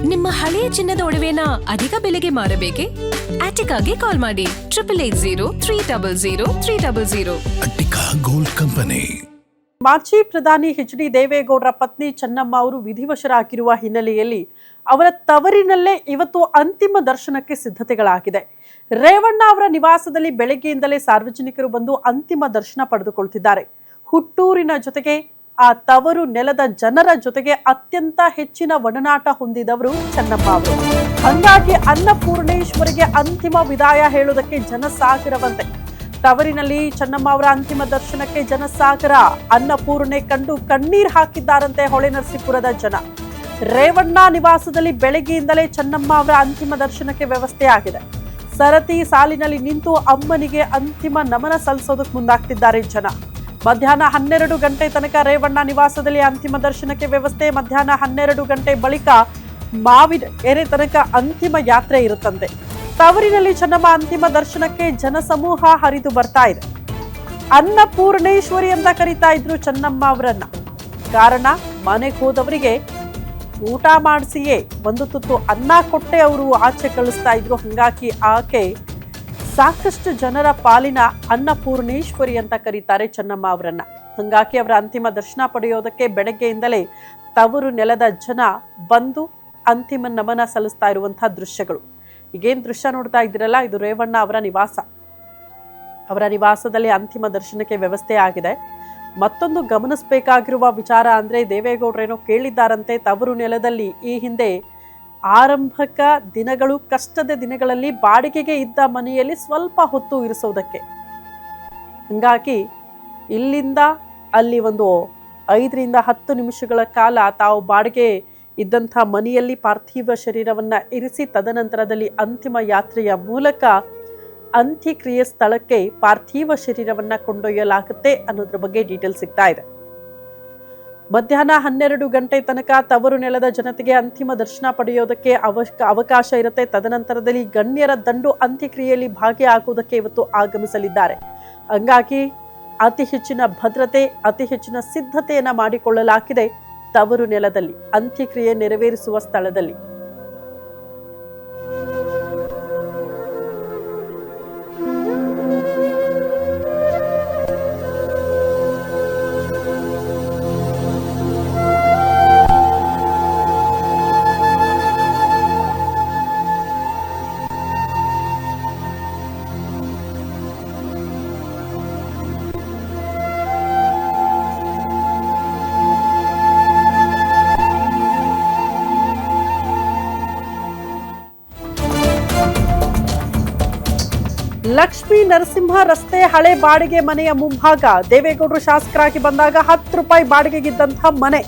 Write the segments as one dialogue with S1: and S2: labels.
S1: ನಿಮ್ಮ ಹಳೆಯ ಚಿನ್ನದ ಒಡವೆನ ಅಧಿಕ ಬೆಲೆಗೆ ಮಾರಬೇಕೆ? ಆಟಿಕಾಗೆ ಕಾಲ್ ಮಾಡಿ 8880
S2: ಅಟ್ಟಿಕಾ ಗೋಲ್ಡ್ ಕಂಪನಿ.
S3: ಮಾಜಿ ಪ್ರಧಾನಿ ಎಚ್.ಡಿ. ದೇವೇಗೌಡರ ಪತ್ನಿ ಚೆನ್ನಮ್ಮ ಅವರು ವಿಧಿವಶರಾಗಿರುವ ಹಿನ್ನೆಲೆಯಲ್ಲಿ ಅವರ ತವರಿನಲ್ಲೇ ಇವತ್ತು ಅಂತಿಮ ದರ್ಶನಕ್ಕೆ ಸಿದ್ಧತೆಗಳಾಗಿದೆ. ರೇವಣ್ಣ ಅವರ ನಿವಾಸದಲ್ಲಿ ಬೆಳಗ್ಗೆಯಿಂದಲೇ ಸಾರ್ವಜನಿಕರು ಬಂದು ಅಂತಿಮ ದರ್ಶನ ಪಡೆದುಕೊಳ್ತಿದ್ದಾರೆ. ಹುಟ್ಟೂರಿನ ಜೊತೆಗೆ ಆ ತವರು ನೆಲದ ಜನರ ಜೊತೆಗೆ ಅತ್ಯಂತ ಹೆಚ್ಚಿನ ಒಡನಾಟ ಹೊಂದಿದವರು ಚೆನ್ನಮ್ಮ ಅವರು. ಹಾಗಾಗಿ ಅನ್ನಪೂರ್ಣೇಶ್ವರಿಗೆ ಅಂತಿಮ ವಿದಾಯ ಹೇಳುವುದಕ್ಕೆ ಜನಸಾಗರವಂತೆ. ತವರಿನಲ್ಲಿ ಚೆನ್ನಮ್ಮ ಅವರ ಅಂತಿಮ ದರ್ಶನಕ್ಕೆ ಜನಸಾಗರ. ಅನ್ನಪೂರ್ಣೆ ಕಂಡು ಕಣ್ಣೀರ್ ಹಾಕಿದ್ದಾರಂತೆ ಹೊಳೆನರಸೀಪುರದ ಜನ. ರೇವಣ್ಣ ನಿವಾಸದಲ್ಲಿ ಬೆಳಗ್ಗೆಯಿಂದಲೇ ಚೆನ್ನಮ್ಮ ಅವರ ಅಂತಿಮ ದರ್ಶನಕ್ಕೆ ವ್ಯವಸ್ಥೆ ಆಗಿದೆ. ಸರತಿ ಸಾಲಿನಲ್ಲಿ ನಿಂತು ಅಮ್ಮನಿಗೆ ಅಂತಿಮ ನಮನ ಸಲ್ಲಿಸೋದಕ್ಕೆ ಮುಂದಾಗ್ತಿದ್ದಾರೆ ಜನ. ಮಧ್ಯಾಹ್ನ 12 ಗಂಟೆ ತನಕ ರೇವಣ್ಣ ನಿವಾಸದಲ್ಲಿ ಅಂತಿಮ ದರ್ಶನಕ್ಕೆ ವ್ಯವಸ್ಥೆ. ಮಧ್ಯಾಹ್ನ 12 ಗಂಟೆ ಬಳಿಕ ಮಾವಿನ ಎರೆ ತನಕ ಅಂತಿಮ ಯಾತ್ರೆ ಇರುತ್ತಂತೆ. ತವರಿನಲ್ಲಿ ಚೆನ್ನಮ್ಮ ಅಂತಿಮ ದರ್ಶನಕ್ಕೆ ಜನಸಮೂಹ ಹರಿದು ಬರ್ತಾ ಇದೆ. ಅನ್ನಪೂರ್ಣೇಶ್ವರಿ ಅಂತ ಕರೀತಾ ಇದ್ರು ಚೆನ್ನಮ್ಮ ಅವರನ್ನ. ಕಾರಣ, ಮನೆಗೆ ಹೋದವರಿಗೆ ಊಟ ಮಾಡಿಸಿಯೇ ಒಂದು ತುತ್ತು ಅನ್ನ ಕೊಟ್ಟೆ ಅವರು ಆಚೆ ಕಳಿಸ್ತಾ ಇದ್ರು. ಹಂಗಾಗಿ ಆಕೆ ಸಾಕಷ್ಟು ಜನರ ಪಾಲಿನ ಅನ್ನಪೂರ್ಣೇಶ್ವರಿ ಅಂತ ಕರೀತಾರೆ ಚೆನ್ನಮ್ಮ ಅವರನ್ನ. ಹಂಗಾಗಿ ಅವರ ಅಂತಿಮ ದರ್ಶನ ಪಡೆಯೋದಕ್ಕೆ ಬೆಳಗ್ಗೆಯಿಂದಲೇ ತವರು ನೆಲದ ಜನ ಬಂದು ಅಂತಿಮ ನಮನ ಸಲ್ಲಿಸ್ತಾ ಇರುವಂತಹ ದೃಶ್ಯಗಳು. ಈಗೇನು ದೃಶ್ಯ ನೋಡ್ತಾ ಇದ್ದೀರಲ್ಲ, ಇದು ರೇವಣ್ಣ ಅವರ ನಿವಾಸ. ಅವರ ನಿವಾಸದಲ್ಲಿ ಅಂತಿಮ ದರ್ಶನಕ್ಕೆ ವ್ಯವಸ್ಥೆ ಆಗಿದೆ. ಮತ್ತೊಂದು ಗಮನಿಸಬೇಕಾಗಿರುವ ವಿಚಾರ ಅಂದರೆ, ದೇವೇಗೌಡರೇನೋ ಕೇಳಿದ್ದಾರಂತೆ ತವರು ನೆಲದಲ್ಲಿ ಈ ಹಿಂದೆ ಆರಂಭಿಕ ದಿನಗಳು, ಕಷ್ಟದ ದಿನಗಳಲ್ಲಿ ಬಾಡಿಗೆಗೆ ಇದ್ದ ಮನೆಯಲ್ಲಿ ಸ್ವಲ್ಪ ಹೊತ್ತು ಇರಿಸೋದಕ್ಕೆ. ಹಂಗಾಗಿ ಇಲ್ಲಿಂದ ಅಲ್ಲಿ ಒಂದು 5 ರಿಂದ 10 ನಿಮಿಷಗಳ ಕಾಲ ತಾವು ಬಾಡಿಗೆ ಇದ್ದಂಥ ಮನೆಯಲ್ಲಿ ಪಾರ್ಥಿವ ಶರೀರವನ್ನ ಇರಿಸಿ ತದನಂತರದಲ್ಲಿ ಅಂತಿಮ ಯಾತ್ರೆಯ ಮೂಲಕ ಅಂತ್ಯಕ್ರಿಯೆ ಸ್ಥಳಕ್ಕೆ ಪಾರ್ಥಿವ ಶರೀರವನ್ನ ಕೊಂಡೊಯ್ಯಲಾಗುತ್ತೆ ಅನ್ನೋದ್ರ ಬಗ್ಗೆ ಡೀಟೇಲ್ ಸಿಗ್ತಾ ಇದೆ. ಮಧ್ಯಾಹ್ನ 12 ಗಂಟೆ ತನಕ ತವರು ನೆಲದ ಜನತೆಗೆ ಅಂತಿಮ ದರ್ಶನ ಪಡೆಯೋದಕ್ಕೆ ಅವಕಾಶ ಇರುತ್ತೆ. ತದನಂತರದಲ್ಲಿ ಗಣ್ಯರ ದಂಡು ಅಂತ್ಯಕ್ರಿಯೆಯಲ್ಲಿ ಭಾಗಿಯಾಗುವುದಕ್ಕೆ ಇವತ್ತು ಆಗಮಿಸಲಿದ್ದಾರೆ. ಹಂಗಾಗಿ ಅತಿ ಹೆಚ್ಚಿನ ಭದ್ರತೆ, ಅತಿ ಹೆಚ್ಚಿನ ಸಿದ್ಧತೆಯನ್ನ ಮಾಡಿಕೊಳ್ಳಲಾಗಿದೆ ತವರು ನೆಲದಲ್ಲಿ ಅಂತ್ಯಕ್ರಿಯೆ ನೆರವೇರಿಸುವ ಸ್ಥಳದಲ್ಲಿ. ಲಕ್ಷ್ಮೀ ನರಸಿಂಹ ರಸ್ತೆ ಹಳೆ ಬಾಡಿಗೆ ಮನೆಯ ಮುಂಭಾಗ ದೇವೇಗೌಡರು ಶಾಸಕರಾಗಿ ಬಂದಾಗ 10 ರೂಪಾಯಿ ಬಾಡಿಗೆಗಿದ್ದಂತಹ ಮನೆ.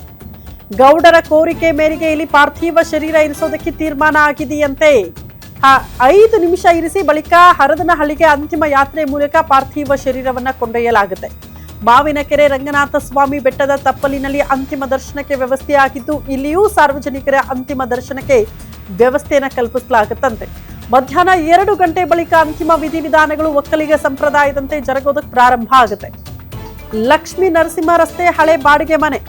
S3: ಗೌಡರ ಕೋರಿಕೆ ಮೇರೆಗೆ ಇಲ್ಲಿ ಪಾರ್ಥಿವ ಶರೀರ ಇರಿಸೋದಕ್ಕೆ ತೀರ್ಮಾನ ಆಗಿದೆಯಂತೆ. 5 ನಿಮಿಷ ಇರಿಸಿ ಬಳಿಕ ಹರದನಹಳ್ಳಿಗೆ ಅಂತಿಮ ಯಾತ್ರೆ ಮೂಲಕ ಪಾರ್ಥಿವ ಶರೀರವನ್ನ ಕೊಂಡೊಯ್ಯಲಾಗುತ್ತೆ. ಮಾವಿನಕೆರೆ ರಂಗನಾಥ ಸ್ವಾಮಿ ಬೆಟ್ಟದ ತಪ್ಪಲಿನಲ್ಲಿ ಅಂತಿಮ ದರ್ಶನಕ್ಕೆ ವ್ಯವಸ್ಥೆ ಆಗಿದ್ದು, ಇಲ್ಲಿಯೂ ಸಾರ್ವಜನಿಕರ ಅಂತಿಮ ದರ್ಶನಕ್ಕೆ ವ್ಯವಸ್ಥೆಯನ್ನು ಕಲ್ಪಿಸಲಾಗುತ್ತಂತೆ. ಮಧ್ಯಾಹ್ನ 2 ಗಂಟೆ ಬಳಿಕ ಅಂತಿಮ ವಿಧಿವಿಧಾನಗಳು ಒಕ್ಕಲಿಗ ಸಂಪ್ರದಾಯದಂತೆ ಜರುಗೋದಕ್ಕೆ ಪ್ರಾರಂಭ ಆಗುತ್ತೆ. ಲಕ್ಷ್ಮೀ ನರಸಿಂಹ ರಸ್ತೆ ಹಳೆ ಬಾಡಿಗೆ ಮನೆ.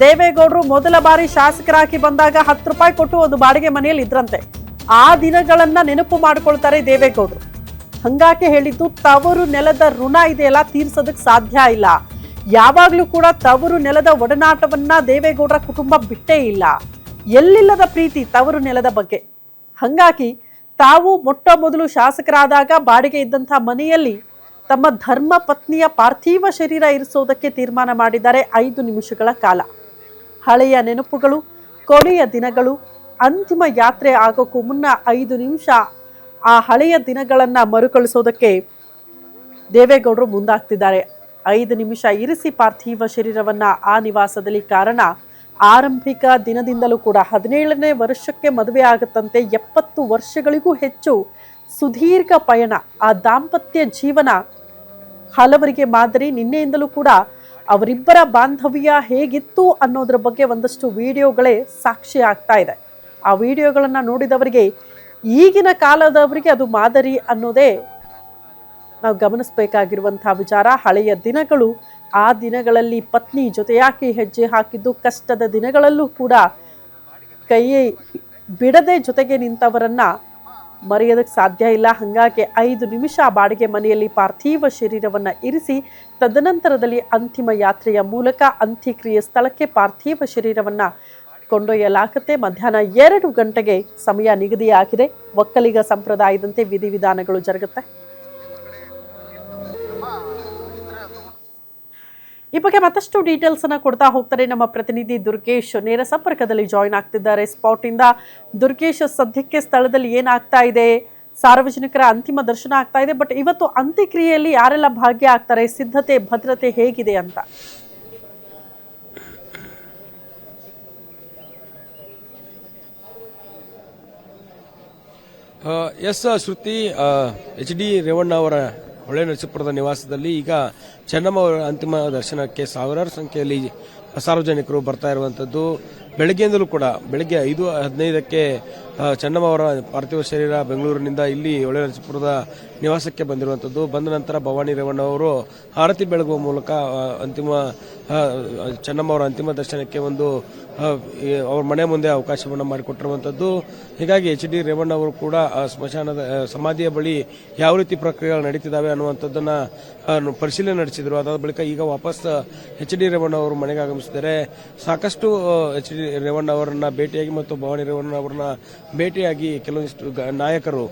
S3: ದೇವೇಗೌಡರು ಮೊದಲ ಬಾರಿ ಶಾಸಕರಾಗಿ ಬಂದಾಗ 10 ರೂಪಾಯಿ ಕೊಟ್ಟು ಒಂದು ಬಾಡಿಗೆ ಮನೆಯಲ್ಲಿ ಇದ್ರಂತೆ. ಆ ದಿನಗಳನ್ನ ನೆನಪು ಮಾಡ್ಕೊಳ್ತಾರೆ ದೇವೇಗೌಡರು. ಹಂಗಾಗಿ ಹೇಳಿದ್ದು, ತವರು ನೆಲದ ಋಣ ಇದೆಯಲ್ಲ, ತೀರ್ಸೋದಕ್ಕೆ ಸಾಧ್ಯ ಇಲ್ಲ. ಯಾವಾಗ್ಲೂ ಕೂಡ ತವರು ನೆಲದ ಒಡನಾಟವನ್ನ ದೇವೇಗೌಡರ ಕುಟುಂಬ ಬಿಟ್ಟೇ ಇಲ್ಲ. ಎಲ್ಲಿಲ್ಲದ ಪ್ರೀತಿ ತವರು ನೆಲದ ಬಗ್ಗೆ. ಹಂಗಾಗಿ ತಾವು ಮೊಟ್ಟ ಮೊದಲು ಶಾಸಕರಾದಾಗ ಬಾಡಿಗೆ ಇದ್ದಂಥ ಮನೆಯಲ್ಲಿ ತಮ್ಮ ಧರ್ಮ ಪತ್ನಿಯ ಪಾರ್ಥಿವ ಶರೀರ ಇರಿಸೋದಕ್ಕೆ ತೀರ್ಮಾನ ಮಾಡಿದ್ದಾರೆ. 5 ನಿಮಿಷಗಳ ಕಾಲ ಹಳೆಯ ನೆನಪುಗಳು, ಕೊನೆಯ ದಿನಗಳು, ಅಂತಿಮ ಯಾತ್ರೆ ಆಗೋಕ್ಕೂ ಮುನ್ನ 5 ನಿಮಿಷ ಆ ಹಳೆಯ ದಿನಗಳನ್ನ ಮರುಕಳಿಸೋದಕ್ಕೆ ದೇವೇಗೌಡರು ಮುಂದಾಗ್ತಿದ್ದಾರೆ. 5 ನಿಮಿಷ ಇರಿಸಿ ಪಾರ್ಥಿವ ಶರೀರವನ್ನ ಆ ನಿವಾಸದಲ್ಲಿ. ಕಾರಣ, ಆರಂಭಿಕ ದಿನದಿಂದಲೂ ಕೂಡ 17ನೇ ವರ್ಷಕ್ಕೆ ಮದುವೆ ಆಗುತ್ತಂತೆ. 70 ವರ್ಷಗಳಿಗೂ ಹೆಚ್ಚು ಸುದೀರ್ಘ ಪಯಣ. ಆ ದಾಂಪತ್ಯ ಜೀವನ ಹಲವರಿಗೆ ಮಾದರಿ. ನಿನ್ನೆಯಿಂದಲೂ ಕೂಡ ಅವರಿಬ್ಬರ ಬಾಂಧವ್ಯ ಹೇಗಿತ್ತು ಅನ್ನೋದ್ರ ಬಗ್ಗೆ ಒಂದಷ್ಟು ವಿಡಿಯೋಗಳೇ ಸಾಕ್ಷಿ ಆಗ್ತಾ ಇದೆ. ಆ ವಿಡಿಯೋಗಳನ್ನು ನೋಡಿದವರಿಗೆ, ಈಗಿನ ಕಾಲದವರಿಗೆ ಅದು ಮಾದರಿ ಅನ್ನೋದೇ ನಾವು ಗಮನಿಸಬೇಕಾಗಿರುವಂತಹ ವಿಚಾರ. ಹಳೆಯ ದಿನಗಳು, ಆ ದಿನಗಳಲ್ಲಿ ಪತ್ನಿ ಜೊತೆಯಾಗಿ ಹೆಜ್ಜೆ ಹಾಕಿದ್ದು, ಕಷ್ಟದ ದಿನಗಳಲ್ಲೂ ಕೂಡ ಕೈ ಬಿಡದೆ ಜೊತೆಗೆ ನಿಂತವರನ್ನ ಮರೆಯೋದಕ್ಕೆ ಸಾಧ್ಯ ಇಲ್ಲ. ಹಾಗಾಗಿ 5 ನಿಮಿಷ ಆ ಬಾಡಿಗೆ ಮನೆಯಲ್ಲಿ ಪಾರ್ಥಿವ ಶರೀರವನ್ನು ಇರಿಸಿ ತದನಂತರದಲ್ಲಿ ಅಂತಿಮ ಯಾತ್ರೆಯ ಮೂಲಕ ಅಂತ್ಯಕ್ರಿಯೆ ಸ್ಥಳಕ್ಕೆ ಪಾರ್ಥಿವ ಶರೀರವನ್ನು ಕೊಂಡೊಯ್ಯಲಾಗುತ್ತೆ. ಮಧ್ಯಾಹ್ನ 2 ಗಂಟೆಗೆ ಸಮಯ ನಿಗದಿಯಾಗಿದೆ. ಒಕ್ಕಲಿಗ ಸಂಪ್ರದಾಯದಂತೆ ವಿಧಿವಿಧಾನಗಳು ಜರುಗುತ್ತೆ. ಈ ಬಗ್ಗೆ ಮತ್ತಷ್ಟು ಡೀಟೇಲ್ಸ್ ಅನ್ನ ಕೊಡ್ತಾ ಹೋಗ್ತಾರೆ ನಮ್ಮ ಪ್ರತಿನಿಧಿ ದುರ್ಗೇಶ್. ನೇರ ಸಂಪರ್ಕದಲ್ಲಿ ಜಾಯಿನ್ ಆಗ್ತಿದ್ದಾರೆ ಸ್ಪಾಟ್ ಇಂದ. ದುರ್ಗೇಶ್, ಸದ್ಯಕ್ಕೆ ಸ್ಥಳದಲ್ಲಿ ಏನಾಗ್ತಾ ಇದೆ? ಸಾರ್ವಜನಿಕರ ಅಂತಿಮ ದರ್ಶನ ಆಗ್ತಾ ಇದೆ, ಬಟ್ ಇವತ್ತು ಅಂತ್ಯಕ್ರಿಯೆಯಲ್ಲಿ ಯಾರೆಲ್ಲ ಭಾಗ್ಯ ಆಗ್ತಾರೆ? ಸಿದ್ಧತೆ ಭದ್ರತೆ ಹೇಗಿದೆ ಅಂತ?
S4: ಎಸ್ ಶ್ರುತಿ, HD ರೇವಣ್ಣ ಅವರ ಹೊಳೆ ನರಸೀಪುರದ ನಿವಾಸದಲ್ಲಿ ಈಗ ಚೆನ್ನಮ್ಮ ಅವರ ಅಂತಿಮ ದರ್ಶನಕ್ಕೆ ಸಾವಿರಾರು ಸಂಖ್ಯೆಯಲ್ಲಿ ಸಾರ್ವಜನಿಕರು ಬರ್ತಾ ಇರುವಂತದ್ದು. ಬೆಳಗ್ಗೆಯಿಂದಲೂ ಕೂಡ ಬೆಳಗ್ಗೆ 5:15ಕ್ಕೆ ಚೆನ್ನಮ್ಮ ಅವರ ಪಾರ್ಥಿವ ಶರೀರ ಬೆಂಗಳೂರಿನಿಂದ ಇಲ್ಲಿ ಹೊಳೆ ನರಸೀಪುರದ ನಿವಾಸಕ್ಕೆ ಬಂದಿರುವಂತದ್ದು. ಬಂದ ನಂತರ ಭವಾನಿ ರೇವಣ್ಣ ಅವರು ಆರತಿ ಬೆಳಗುವ ಮೂಲಕ ಚೆನ್ನಮ್ಮ ಅವರ ಅಂತಿಮ ದರ್ಶನಕ್ಕೆ ಒಂದು ಅವ್ರ ಮನೆ ಮುಂದೆ ಅವಕಾಶವನ್ನು ಮಾಡಿಕೊಟ್ಟಿರುವಂತದ್ದು. ಹೀಗಾಗಿ HD ರೇವಣ್ಣ ಅವರು ಕೂಡ ಸ್ಮಶಾನದ ಸಮಾಧಿಯ ಬಳಿ ಯಾವ ರೀತಿ ಪ್ರಕ್ರಿಯೆಗಳು ನಡೀತಿದ್ದಾವೆ ಅನ್ನುವಂಥದ್ದನ್ನ ಪರಿಶೀಲನೆ ನಡೆಸಿದ್ರು. ಅದಾದ ಬಳಿಕ ಈಗ ವಾಪಸ್ HD ರೇವಣ್ಣ ಅವರು ಮನೆಗೆ ಆಗಮಿಸಿದ್ದಾರೆ. ಸಾಕಷ್ಟು HD ರೇವಣ್ಣ ಅವರನ್ನ ಭೇಟಿಯಾಗಿ ಮತ್ತು ಭವಾನಿ ರೇವಣ್ಣ ಅವರನ್ನ ಭೇಟಿಯಾಗಿ ಕೆಲವೊಂದಿಷ್ಟು ನಾಯಕರು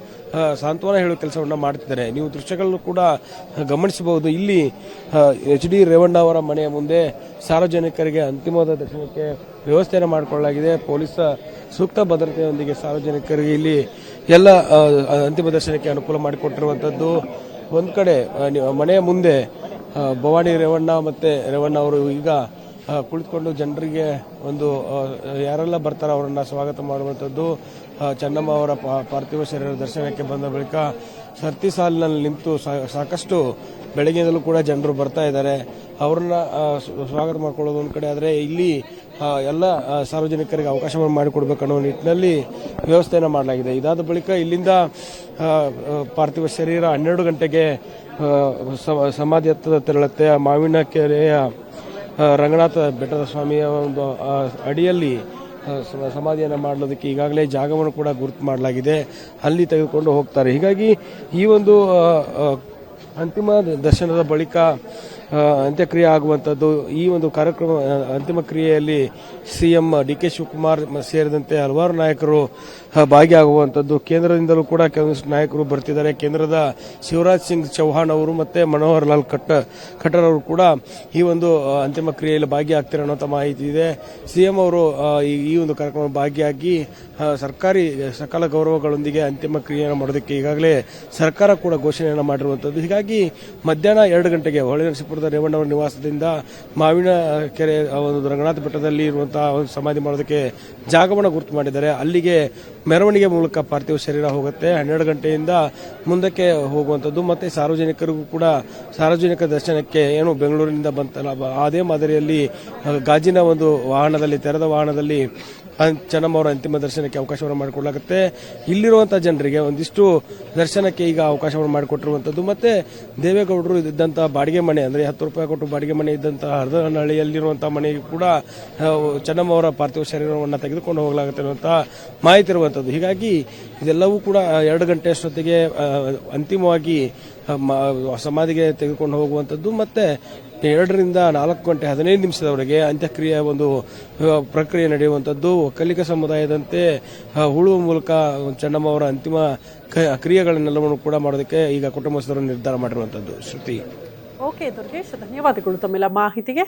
S4: ಸಾಂತ್ವನ ಹೇಳುವ ಕೆಲಸವನ್ನ ಮಾಡ್ತಿದ್ದಾರೆ. ನೀವು ದೃಶ್ಯಗಳನ್ನು ಕೂಡ ಗಮನಿಸಬಹುದು. ಇಲ್ಲಿ HD ರೇವಣ್ಣ ಅವರ ಮನೆಯ ಮುಂದೆ ಸಾರ್ವಜನಿಕರಿಗೆ ಅಂತಿಮವಾದ ದರ್ಶನಕ್ಕೆ ವ್ಯವಸ್ಥೆಯನ್ನು ಮಾಡಿಕೊಳ್ಳಲಾಗಿದೆ. ಪೊಲೀಸ್ ಸೂಕ್ತ ಭದ್ರತೆಯೊಂದಿಗೆ ಸಾರ್ವಜನಿಕರಿಗೆ ಇಲ್ಲಿ ಎಲ್ಲ ಅಂತಿಮ ದರ್ಶನಕ್ಕೆ ಅನುಕೂಲ ಮಾಡಿಕೊಟ್ಟಿರುವಂತದ್ದು. ಒಂದ್ ಕಡೆ ಮನೆಯ ಮುಂದೆ ಭವಾನಿ ರೇವಣ್ಣ ಮತ್ತೆ ರೇವಣ್ಣ ಅವರು ಈಗ ಕುಳಿತುಕೊಂಡು ಜನರಿಗೆ ಒಂದು ಯಾರೆಲ್ಲ ಬರ್ತಾರೋ ಅವರನ್ನ ಸ್ವಾಗತ ಮಾಡುವಂಥದ್ದು. ಚೆನ್ನಮ್ಮ ಅವರ ಪಾರ್ಥಿವ ಶರೀರ ದರ್ಶನಕ್ಕೆ ಬಂದ ಬಳಿಕ ಸರ್ತಿ ಸಾಲಿನಲ್ಲಿ ನಿಂತು ಸಾಕಷ್ಟು ಬೆಳಗ್ಗೆಯಿಂದಲೂ ಕೂಡ ಜನರು ಬರ್ತಾ ಇದ್ದಾರೆ. ಅವರನ್ನ ಸ್ವಾಗತ ಮಾಡಿಕೊಳ್ಳೋದು ಒಂದು ಕಡೆ ಆದರೆ ಇಲ್ಲಿ ಎಲ್ಲ ಸಾರ್ವಜನಿಕರಿಗೆ ಅವಕಾಶವನ್ನು ಮಾಡಿಕೊಡ್ಬೇಕನ್ನೋ ನಿಟ್ಟಿನಲ್ಲಿ ವ್ಯವಸ್ಥೆಯನ್ನು ಮಾಡಲಾಗಿದೆ. ಇದಾದ ಬಳಿಕ ಇಲ್ಲಿಂದ ಪಾರ್ಥಿವ ಶರೀರ 12 ಗಂಟೆಗೆ ಸಮಾಧಿ ಹತ್ತದ ತೆರಳುತ್ತೆ. ಮಾವಿನ ಕೆರೆಯ ರಂಗನಾಥ ಬೆಟ್ಟದ ಸ್ವಾಮಿಯ ಒಂದು ಅಡಿಯಲ್ಲಿ ಸಮಾಧಿಯನ್ನು ಮಾಡೋದಕ್ಕೆ ಈಗಾಗಲೇ ಜಾಗವನ್ನು ಕೂಡ ಗುರುತು ಮಾಡಲಾಗಿದೆ. ಅಲ್ಲಿ ತೆಗೆದುಕೊಂಡು ಹೋಗ್ತಾರೆ. ಹೀಗಾಗಿ ಈ ಒಂದು ಅಂತಿಮ ದರ್ಶನದ ಬಳಿಕ ಅಂತ್ಯಕ್ರಿಯೆ ಆಗುವಂಥದ್ದು. ಈ ಒಂದು ಕಾರ್ಯಕ್ರಮ ಅಂತಿಮ ಕ್ರಿಯೆಯಲ್ಲಿ CM DK ಶಿವಕುಮಾರ್ ಸೇರಿದಂತೆ ಹಲವಾರು ನಾಯಕರು ಭಾಗಿಯಾಗುವಂಥದ್ದು. ಕೇಂದ್ರದಿಂದಲೂ ಕೂಡ ಕೆಲವೊಂದಿಷ್ಟು ನಾಯಕರು ಬರ್ತಿದ್ದಾರೆ. ಕೇಂದ್ರದ ಶಿವರಾಜ್ ಸಿಂಗ್ ಚೌಹಾಣ್ ಅವರು ಮತ್ತೆ ಮನೋಹರ್ ಲಾಲ್ ಖಟ್ಟರ್ ಅವರು ಕೂಡ ಈ ಒಂದು ಅಂತಿಮ ಕ್ರಿಯೆಯಲ್ಲಿ ಭಾಗಿಯಾಗ್ತಾರೆ ಅನ್ನೋ ಮಾಹಿತಿ ಇದೆ. CM ಅವರು ಈ ಒಂದು ಕಾರ್ಯಕ್ರಮ ಭಾಗಿಯಾಗಿ ಸರ್ಕಾರಿ ಸಕಲ ಗೌರವಗಳೊಂದಿಗೆ ಅಂತಿಮ ಕ್ರಿಯೆಯನ್ನು ಮಾಡೋದಕ್ಕೆ ಈಗಾಗಲೇ ಸರ್ಕಾರ ಕೂಡ ಘೋಷಣೆಯನ್ನು ಮಾಡಿರುವಂಥದ್ದು. ಹೀಗಾಗಿ ಮಧ್ಯಾಹ್ನ 2 ಗಂಟೆಗೆ ಹೊಳೆ ನರಸೀಪುರದ ರೇವಣ್ಣ ಅವರ ನಿವಾಸದಿಂದ ಮಾವಿನ ಕೆರೆ ಒಂದು ರಂಗನಾಥ ಬೆಟ್ಟದಲ್ಲಿ ಇರುವಂತಹ ಸಮಾಧಿ ಮಾಡೋದಕ್ಕೆ ಜಾಗವನ್ನು ಗುರುತು ಮಾಡಿದ್ದಾರೆ. ಅಲ್ಲಿಗೆ ಮೆರವಣಿಗೆ ಮೂಲಕ ಪಾರ್ಥಿವ ಶರೀರ ಹೋಗುತ್ತೆ. 12 ಗಂಟೆಯಿಂದ ಮುಂದಕ್ಕೆ ಹೋಗುವಂಥದ್ದು. ಮತ್ತೆ ಸಾರ್ವಜನಿಕರಿಗೂ ಕೂಡ ಸಾರ್ವಜನಿಕ ದರ್ಶನಕ್ಕೆ ಏನು ಬೆಂಗಳೂರಿನಿಂದ ಬಂತಲ್ಲ ಅದೇ ಮಾದರಿಯಲ್ಲಿ ಗಾಜಿನ ಒಂದು ವಾಹನದಲ್ಲಿ ತೆರೆದ ವಾಹನದಲ್ಲಿ ಚೆನ್ನಮ್ಮ ಅವರ ಅಂತಿಮ ದರ್ಶನಕ್ಕೆ ಅವಕಾಶವನ್ನು ಮಾಡಿಕೊಡಲಾಗುತ್ತೆ. ಇಲ್ಲಿರುವಂತಹ ಜನರಿಗೆ ಒಂದಿಷ್ಟು ದರ್ಶನಕ್ಕೆ ಈಗ ಅವಕಾಶವನ್ನು ಮಾಡಿಕೊಟ್ಟಿರುವಂತದ್ದು. ಮತ್ತೆ ದೇವೇಗೌಡರು ಇದ್ದಂತಹ ಬಾಡಿಗೆ ಮನೆ ಅಂದ್ರೆ 10 ರೂಪಾಯಿ ಕೊಟ್ಟು ಬಾಡಿಗೆ ಮನೆ ಇದ್ದಂತಹ ಹರದನಹಳ್ಳಿಯಲ್ಲಿರುವಂತಹ ಮನೆಗೆ ಕೂಡ ಚೆನ್ನಮ್ಮ ಅವರ ಪಾರ್ಥಿವ ಶರೀರವನ್ನು ತೆಗೆದುಕೊಂಡು ಹೋಗಲಾಗುತ್ತೆ ಅನ್ನುವಂತಹ ಮಾಹಿತಿ ಇರುವಂತದ್ದು. ಹೀಗಾಗಿ ಇದೆಲ್ಲವೂ ಕೂಡ 2 ಗಂಟೆ ಅಷ್ಟೊತ್ತಿಗೆ ಅಂತಿಮವಾಗಿ ಸಮಾಧಿಗೆ ತೆಗೆದುಕೊಂಡು ಹೋಗುವಂಥದ್ದು. ಮತ್ತೆ 2 ರಿಂದ 4 ಗಂಟೆ 15 ನಿಮಿಷದವರೆಗೆ ಅಂತ್ಯಕ್ರಿಯೆ ಒಂದು ಪ್ರಕ್ರಿಯೆ ನಡೆಯುವಂಥದ್ದು. ಒಕ್ಕಲಿಗ ಸಮುದಾಯದಂತೆ ಹೂಳುವ ಮೂಲಕ ಚೆನ್ನಮ್ಮ ಅವರ ಅಂತಿಮ ಕ್ರಿಯೆಗಳನ್ನೆಲ್ಲವನ್ನು ಕೂಡ ಮಾಡೋದಕ್ಕೆ ಈಗ ಕುಟುಂಬಸ್ಥರು ನಿರ್ಧಾರ ಮಾಡಿರುವಂಥದ್ದು. ಶ್ರುತಿ.
S3: ಓಕೆ ದುರ್ಗೇಶ್, ಧನ್ಯವಾದಗಳು ತಮ್ಮೆಲ್ಲ ಮಾಹಿತಿಗೆ.